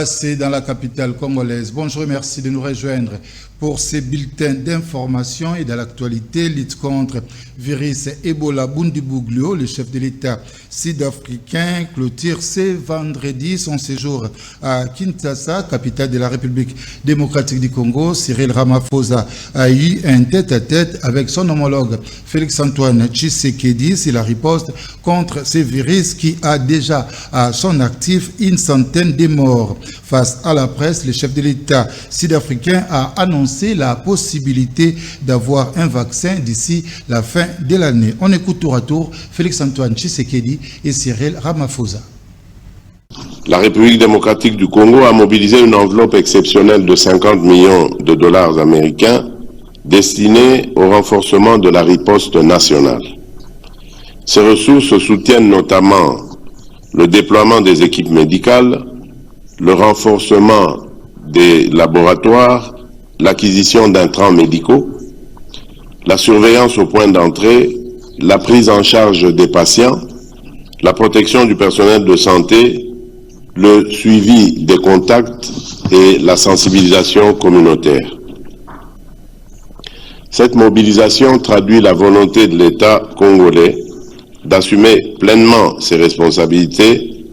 passé dans la capitale congolaise. Bonjour et merci de nous rejoindre pour ces bulletins d'information et de l'actualité. Lutte contre virus Ebola. Bundibuglio, le chef de l'État sud-africain, clôture ce vendredi son séjour à Kinshasa, capitale de la République démocratique du Congo. Cyril Ramaphosa a eu un tête-à-tête avec son homologue Félix-Antoine Tshisekedi. C'est la riposte contre ce virus qui a déjà à son actif une centaine de morts. Face à la presse, le chef de l'État sud-africain a annoncé la possibilité d'avoir un vaccin d'ici la fin de l'année. On écoute tour à tour Félix-Antoine Tshisekedi et Cyril Ramaphosa. La République démocratique du Congo a mobilisé une enveloppe exceptionnelle de 50 millions de dollars américains destinée au renforcement de la riposte nationale. Ces ressources soutiennent notamment le déploiement des équipes médicales, le renforcement des laboratoires, l'acquisition d'intrants médicaux, la surveillance au point d'entrée, la prise en charge des patients, la protection du personnel de santé, le suivi des contacts et la sensibilisation communautaire. Cette mobilisation traduit la volonté de l'État congolais d'assumer pleinement ses responsabilités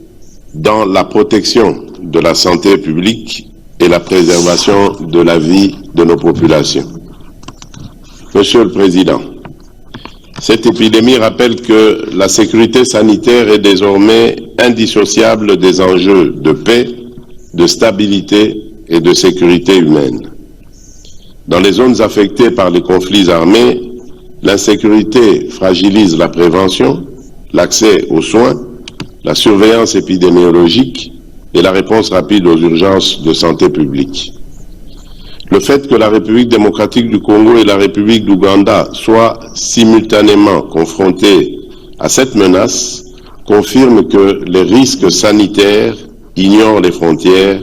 dans la protection de la santé publique et la préservation de la vie de nos populations. Monsieur le Président, cette épidémie rappelle que la sécurité sanitaire est désormais indissociable des enjeux de paix, de stabilité et de sécurité humaine. Dans les zones affectées par les conflits armés, l'insécurité fragilise la prévention, l'accès aux soins, la surveillance épidémiologique et la réponse rapide aux urgences de santé publique. Le fait que la République démocratique du Congo et la République d'Ouganda soient simultanément confrontées à cette menace confirme que les risques sanitaires ignorent les frontières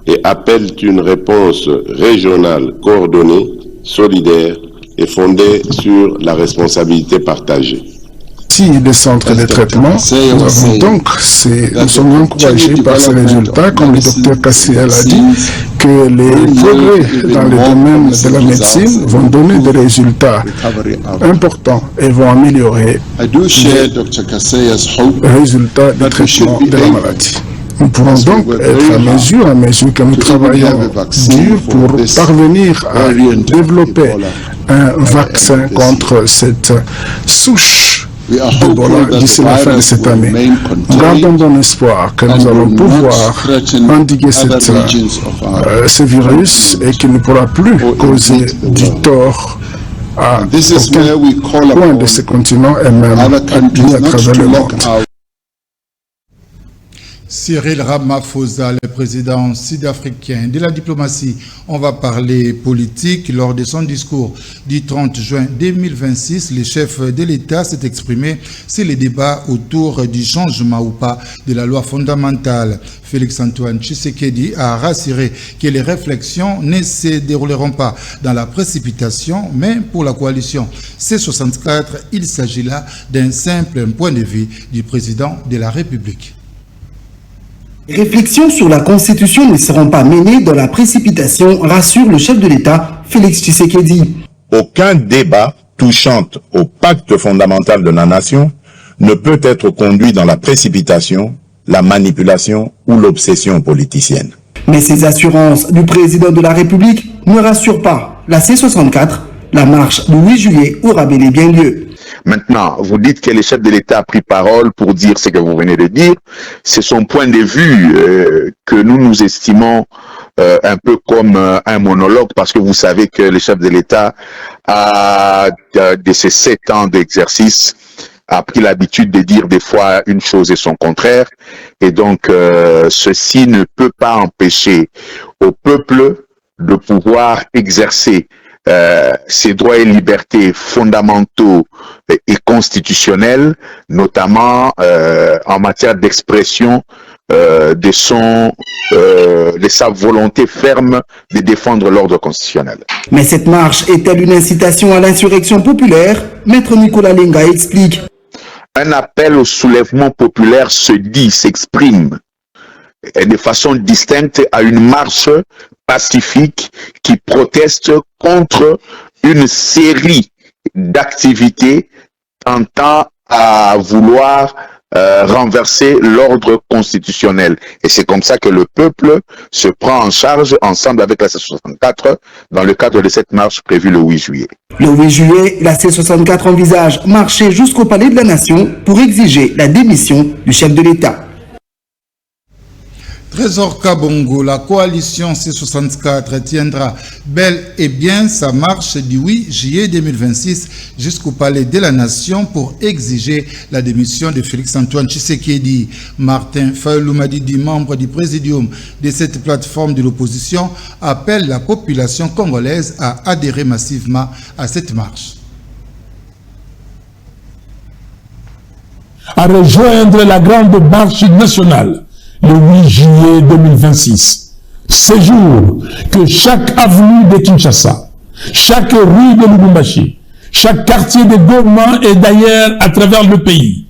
et appellent une réponse régionale coordonnée, solidaire et fondée sur la responsabilité partagée. Si les centres de traitement, nous sommes encouragés par ces résultats, comme le docteur Kassiel a dit, que les progrès dans le domaine de la médecine vont donner des résultats importants et vont améliorer les résultats du traitement de la maladie. Nous pourrons donc être à mesure que nous travaillons dur pour parvenir à développer un vaccin contre cette souche d'Ebola d'ici la fin de cette année. Nous gardons bon espoir que nous allons pouvoir endiguer ce virus et qu'il ne pourra plus causer du tort à aucun point de ce continent et même à travers le monde. Cyril Ramaphosa, le président sud-africain. De la diplomatie, on va parler politique. Lors de son discours du 30 juin 2026, le chef de l'État s'est exprimé sur les débats autour du changement ou pas de la loi fondamentale. Félix-Antoine Tshisekedi a rassuré que les réflexions ne se dérouleront pas dans la précipitation, mais pour la coalition C64, il s'agit là d'un simple point de vue du président de la République. Les réflexions sur la Constitution ne seront pas menées dans la précipitation, rassure le chef de l'État, Félix Tshisekedi. Aucun débat touchant au pacte fondamental de la nation ne peut être conduit dans la précipitation, la manipulation ou l'obsession politicienne. Mais ces assurances du président de la République ne rassurent pas. La C64, la marche du 8 juillet aura bel et bien lieu. Maintenant, vous dites que le chef de l'État a pris parole pour dire ce que vous venez de dire. C'est son point de vue que nous estimons un peu comme un monologue, parce que vous savez que le chef de l'État a, de ses 7 ans d'exercice, a pris l'habitude de dire des fois une chose et son contraire. Et donc, ceci ne peut pas empêcher au peuple de pouvoir exercer ses droits et libertés fondamentaux et constitutionnels, notamment en matière d'expression de sa volonté ferme de défendre l'ordre constitutionnel. Mais cette marche est-elle une incitation à l'insurrection populaire? Maître Nicolas Lenga explique. Un appel au soulèvement populaire se dit, s'exprime. de façon distincte à une marche pacifique qui proteste contre une série d'activités tentant à vouloir renverser l'ordre constitutionnel. Et c'est comme ça que le peuple se prend en charge ensemble avec la C64 dans le cadre de cette marche prévue le 8 juillet. Le 8 juillet, la C64 envisage marcher jusqu'au Palais de la Nation pour exiger la démission du chef de l'État. Trésor Kabongo, la coalition C64 tiendra bel et bien sa marche du 8 juillet 2026 jusqu'au Palais de la Nation pour exiger la démission de Félix-Antoine Tshisekedi. Martin Fayulu Madidi, membre du présidium de cette plateforme de l'opposition, appelle la population congolaise à adhérer massivement à cette marche. À rejoindre la grande marche nationale le 8 juillet 2026. Ce jour que chaque avenue de Kinshasa, chaque rue de Lubumbashi, chaque quartier de Goma et d'ailleurs à travers le pays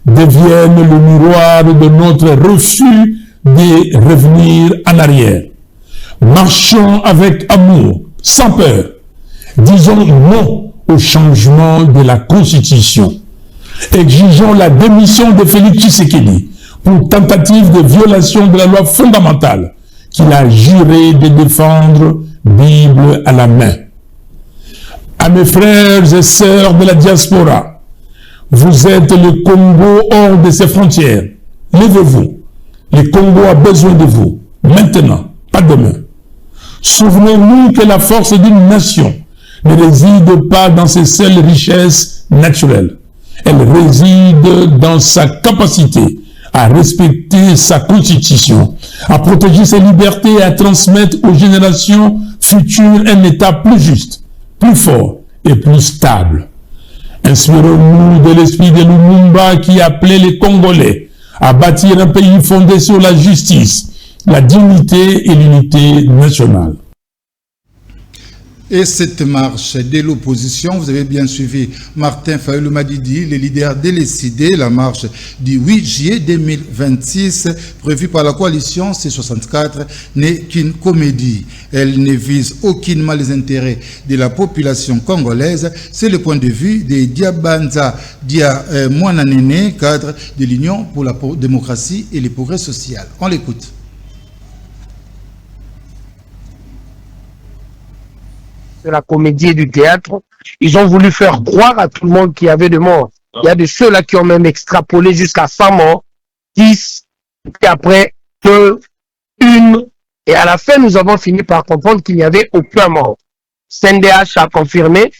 deviennent le miroir de notre refus de revenir en arrière. Marchons avec amour, sans peur. Disons non au changement de la Constitution. Exigeons la démission de Félix Tshisekedi pour tentative de violation de la loi fondamentale qu'il a juré de défendre, Bible à la main. À mes frères et sœurs de la diaspora, vous êtes le Congo hors de ses frontières. Levez-vous. Le Congo a besoin de vous. Maintenant, pas demain. Souvenez-nous que la force d'une nation ne réside pas dans ses seules richesses naturelles. Elle réside dans sa capacité à respecter sa constitution, à protéger ses libertés et à transmettre aux générations futures un État plus juste, plus fort et plus stable. Inspirons-nous de l'esprit de Lumumba qui appelait les Congolais à bâtir un pays fondé sur la justice, la dignité et l'unité nationale. Et cette marche de l'opposition, vous avez bien suivi Martin Fayulu Madidi, le leader décidé, la marche du 8 juillet 2026, prévue par la coalition C64, n'est qu'une comédie. Elle ne vise aucunement les intérêts de la population congolaise. C'est le point de vue de Diabanza Dia Mwananene, cadre de l'Union pour la démocratie et le progrès social. On l'écoute. De la comédie et du théâtre, ils ont voulu faire croire à tout le monde qu'il y avait de morts. Il y a de ceux-là qui ont même extrapolé jusqu'à 100 morts, 10, puis après 2, 1, et à la fin, nous avons fini par comprendre qu'il n'y avait aucun mort. CNDH a confirmé,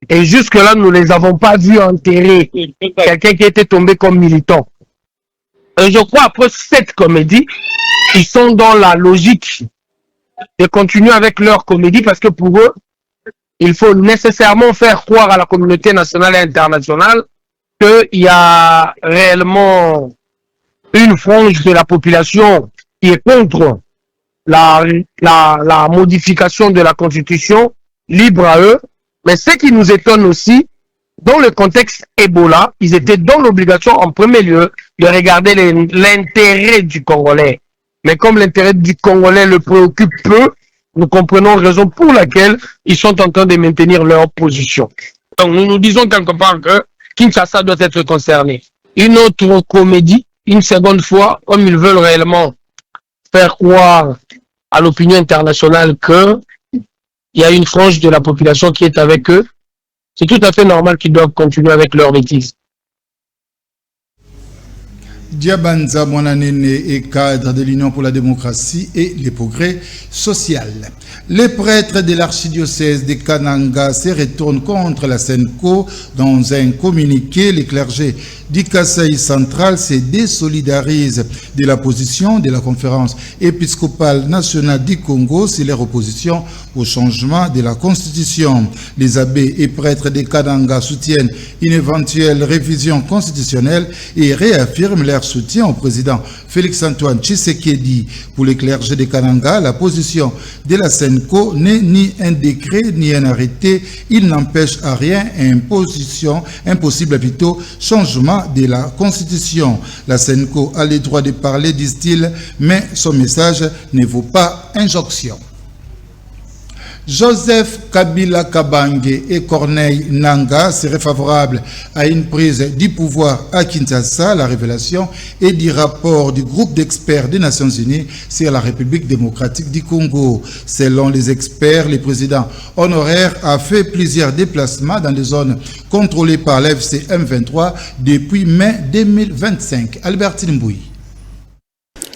et jusque-là, nous ne les avons pas vus enterrer quelqu'un qui était tombé comme militant. Et je crois, après cette comédie, ils sont dans la logique de continuer avec leur comédie, parce que pour eux, il faut nécessairement faire croire à la communauté nationale et internationale qu'il y a réellement une frange de la population qui est contre la modification de la Constitution, libre à eux. Mais ce qui nous étonne aussi, dans le contexte Ebola, ils étaient dans l'obligation en premier lieu de regarder l'intérêt du Congolais. Mais comme l'intérêt du Congolais le préoccupe peu, nous comprenons la raison pour laquelle ils sont en train de maintenir leur position. Donc nous nous disons quelque part que Kinshasa doit être concerné. Une autre comédie, une seconde fois, comme ils veulent réellement faire croire à l'opinion internationale qu'il y a une frange de la population qui est avec eux, c'est tout à fait normal qu'ils doivent continuer avec leur bêtise. Diabanza Mwananene est cadre de l'Union pour la démocratie et le progrès social. Les prêtres de l'archidiocèse de Kananga se retournent contre la SENCO. Dans un communiqué, les clergés du Kasaï central se désolidarisent de la position de la conférence épiscopale nationale du Congo sur leur opposition au changement de la constitution. Les abbés et prêtres de Kananga soutiennent une éventuelle révision constitutionnelle et réaffirment leur soutien au président Félix-Antoine Tshisekedi. Pour les clergés de Kananga, la position de la SENCO n'est ni un décret ni un arrêté. Il n'empêche à rien un possible plutôt changement de la Constitution. La SENCO a le droit de parler, disent-ils, mais son message ne vaut pas injonction. Joseph Kabila Kabange et Corneille Nangaa seraient favorables à une prise du pouvoir à Kinshasa. La révélation est du rapport du groupe d'experts des Nations Unies sur la République démocratique du Congo. Selon les experts, le président honoraire a fait plusieurs déplacements dans des zones contrôlées par l'AFC M23 depuis mai 2025. Albertine Mbouy.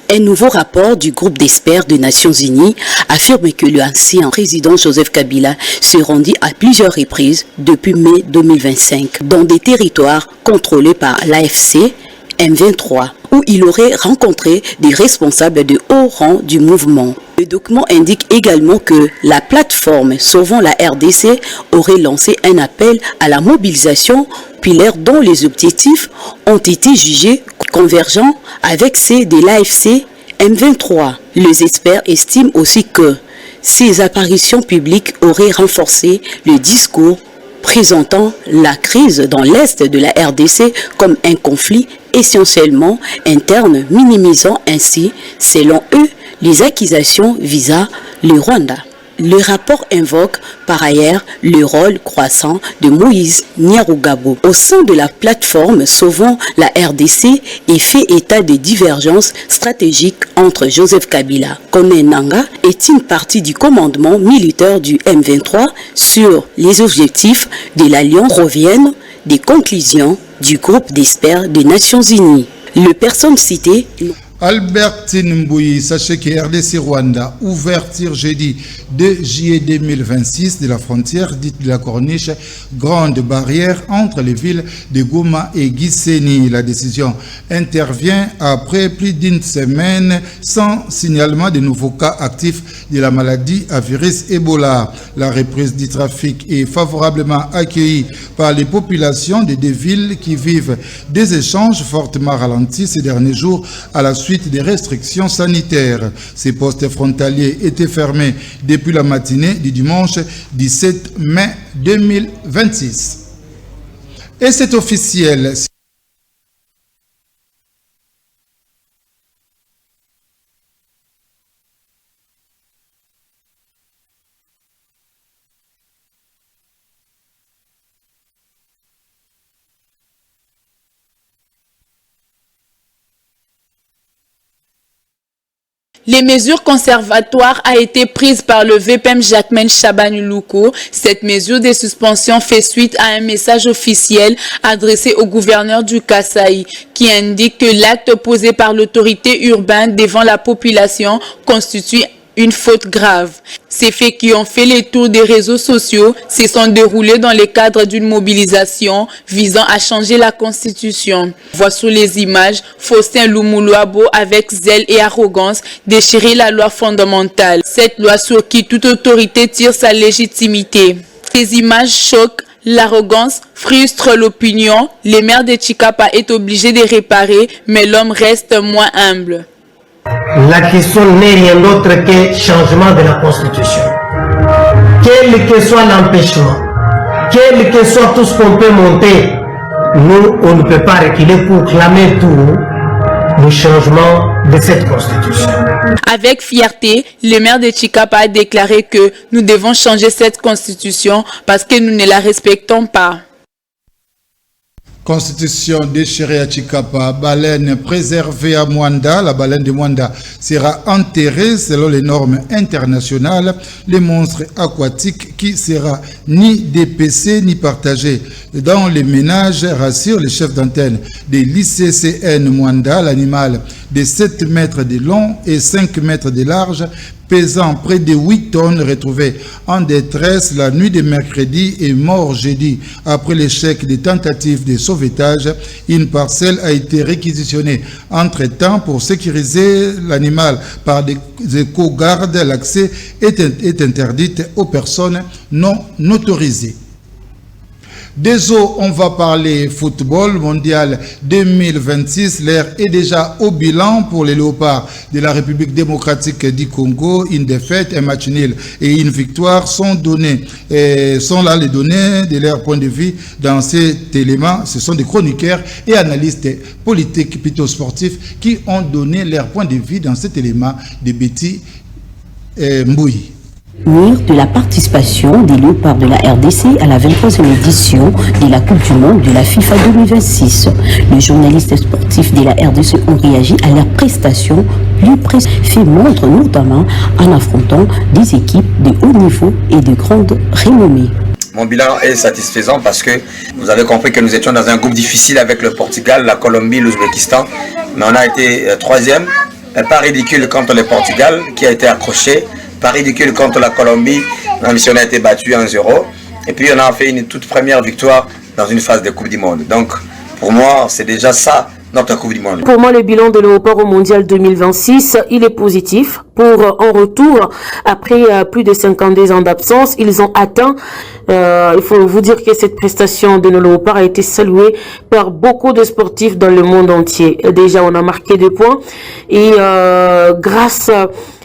Un nouveau rapport du groupe d'experts des Nations Unies affirme que l'ancien président Joseph Kabila s'est rendu à plusieurs reprises depuis mai 2025 dans des territoires contrôlés par l'AFC M23 où il aurait rencontré des responsables de haut rang du mouvement. Le document indique également que la plateforme Sauvons la RDC aurait lancé un appel à la mobilisation populaire dont les objectifs ont été jugés convergents avec ceux de l'AFC M23. Les experts estiment aussi que ces apparitions publiques auraient renforcé le discours présentant la crise dans l'Est de la RDC comme un conflit essentiellement interne, minimisant ainsi, selon eux, les accusations visant le Rwanda. Le rapport invoque par ailleurs le rôle croissant de Moïse Nyarugabo au sein de la plateforme Sauvons la RDC et fait état de divergences stratégiques entre Joseph Kabila. Corneille Nangaa est une partie du commandement militaire du M23 sur les objectifs de l'Alliance reviennent des conclusions du groupe d'experts des Nations Unies. Les personnes citées... Albertine Mbouyi, sachez que RDC Rwanda, ouverture jeudi 2 juillet 2026 de la frontière dite de la Corniche, grande barrière entre les villes de Goma et Gisenyi. La décision intervient après plus d'une semaine sans signalement de nouveaux cas actifs de la maladie à virus Ebola. La reprise du trafic est favorablement accueillie par les populations des deux villes qui vivent des échanges fortement ralentis ces derniers jours à la suite des restrictions sanitaires. Ces postes frontaliers étaient fermés depuis la matinée du dimanche 17 mai 2026. Et c'est officiel. Les mesures conservatoires a été prise par le VPM Jacquemain Chabanuluko. Cette mesure de suspension fait suite à un message officiel adressé au gouverneur du Kasaï qui indique que l'acte posé par l'autorité urbaine devant la population constitue une faute grave. Ces faits qui ont fait les tours des réseaux sociaux se sont déroulés dans le cadre d'une mobilisation visant à changer la Constitution. Voici les images, Faustin Lumuluabo avec zèle et arrogance déchirer la loi fondamentale. Cette loi sur qui toute autorité tire sa légitimité. Ces images choquent. L'arrogance frustre l'opinion. Le maire de Chikapa est obligé de réparer, mais l'homme reste moins humble. La question n'est rien d'autre que changement de la Constitution. Quel que soit l'empêchement, quel que soit tout ce qu'on peut monter, nous, on ne peut pas reculer pour clamer tout le changement de cette Constitution. Avec fierté, le maire de Chikapa a déclaré que nous devons changer cette Constitution parce que nous ne la respectons pas. Constitution déchirée à Chikapa, baleine préservée à Mwanda. La baleine de Mwanda sera enterrée selon les normes internationales. Les monstres aquatiques qui sera ni dépecé ni partagé dans les ménages, rassure les chefs d'antenne de l'ICCN Mwanda. L'animal de 7 mètres de long et 5 mètres de large, pesant près de 8 tonnes, retrouvé en détresse la nuit de mercredi et mort jeudi. Après l'échec des tentatives de sauvetage, une parcelle a été réquisitionnée entre-temps pour sécuriser l'animal par des éco-gardes. L'accès est interdit aux personnes non autorisées. Des eaux, on va parler football mondial 2026. L'heure est déjà au bilan pour les Léopards de la République démocratique du Congo. Une défaite, un match nul et une victoire sont là les données de leur point de vue dans cet élément. Ce sont des chroniqueurs et analystes politiques plutôt sportifs qui ont donné leur point de vue dans cet élément de Betty Mbouyi. De la participation des Léopards de la RDC à la 23e édition de la Coupe du Monde de la FIFA 2026. Les journalistes sportifs de la RDC ont réagi à leurs prestations plus précises, fait montre notamment en affrontant des équipes de haut niveau et de grande renommée. Mon bilan est satisfaisant parce que vous avez compris que nous étions dans un groupe difficile avec le Portugal, la Colombie, l'Ouzbékistan, mais on a été troisième, pas ridicule contre le Portugal qui a été accroché. Pas ridicule contre la Colombie, la mission a été battue 1-0. Et puis on a fait une toute première victoire dans une phase de Coupe du Monde. Donc pour moi, c'est déjà ça notre Coupe du Monde. Pour moi, le bilan de Léopard au Mondial 2026, il est positif. Pour en retour, après plus de 52 ans d'absence, ils ont atteint, il faut vous dire que cette prestation de nos Léopards a été saluée par beaucoup de sportifs dans le monde entier. Déjà, on a marqué des points et grâce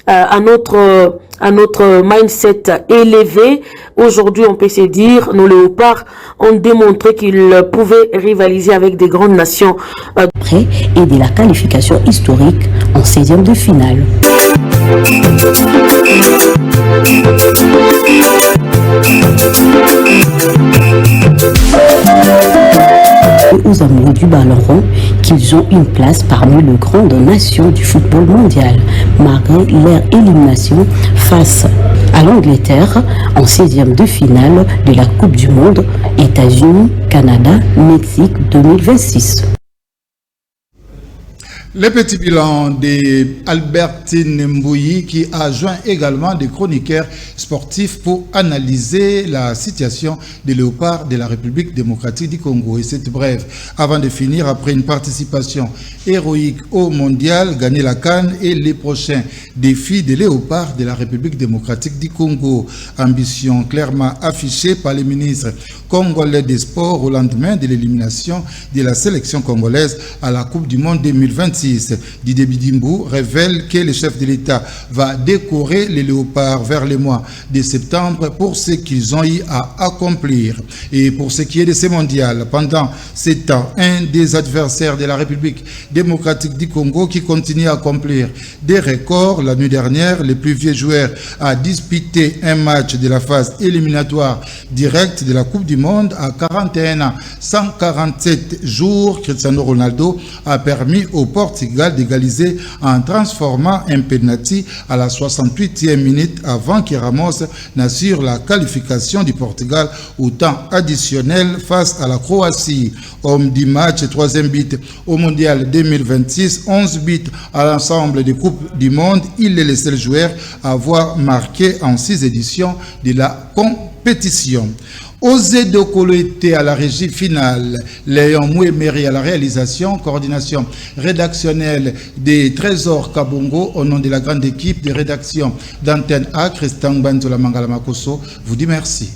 à notre mindset élevé, aujourd'hui on peut se dire, nos Léopards ont démontré qu'ils pouvaient rivaliser avec des grandes nations. Après et de la qualification historique en 16e de finale. Aux amoureux du ballon rond qu'ils ont une place parmi les grandes nations du football mondial, malgré leur élimination face à l'Angleterre en 16e de finale de la Coupe du Monde, États-Unis, Canada, Mexique 2026. Le petit bilan d'Albertine Mbouyi qui a joint également des chroniqueurs sportifs pour analyser la situation des Léopards de la République démocratique du Congo. Et c'est bref, avant de finir, après une participation héroïque au mondial, gagner la CAN et les prochains défis des Léopards de la République démocratique du Congo. Ambition clairement affichée par les ministres congolais des sports au lendemain de l'élimination de la sélection congolaise à la Coupe du Monde 2026. Didier Bidimbu révèle que le chef de l'État va décorer les Léopards vers le mois de septembre pour ce qu'ils ont eu à accomplir. Et pour ce qui est de ces mondiales, pendant 7 ans, un des adversaires de la République démocratique du Congo qui continue à accomplir des records. La nuit dernière, le plus vieux joueur a disputé un match de la phase éliminatoire directe de la Coupe du Monde à 41 ans, 147 jours. Cristiano Ronaldo a permis au Portugal d'égaliser en transformant un penalty à la 68e minute avant que Ramos n'assure la qualification du Portugal au temps additionnel face à la Croatie. Homme du match, 3e but au Mondial 2026, 11 buts à l'ensemble des Coupes du Monde. Il est le seul joueur à avoir marqué en 6 éditions de la compétition. Osé Dokolo était à la régie finale, Léon Mouemeri à la réalisation, coordination rédactionnelle des Trésors Kabongo au nom de la grande équipe de rédaction d'Antenne A, Christian Banzola Mangala Makoso, vous dit merci.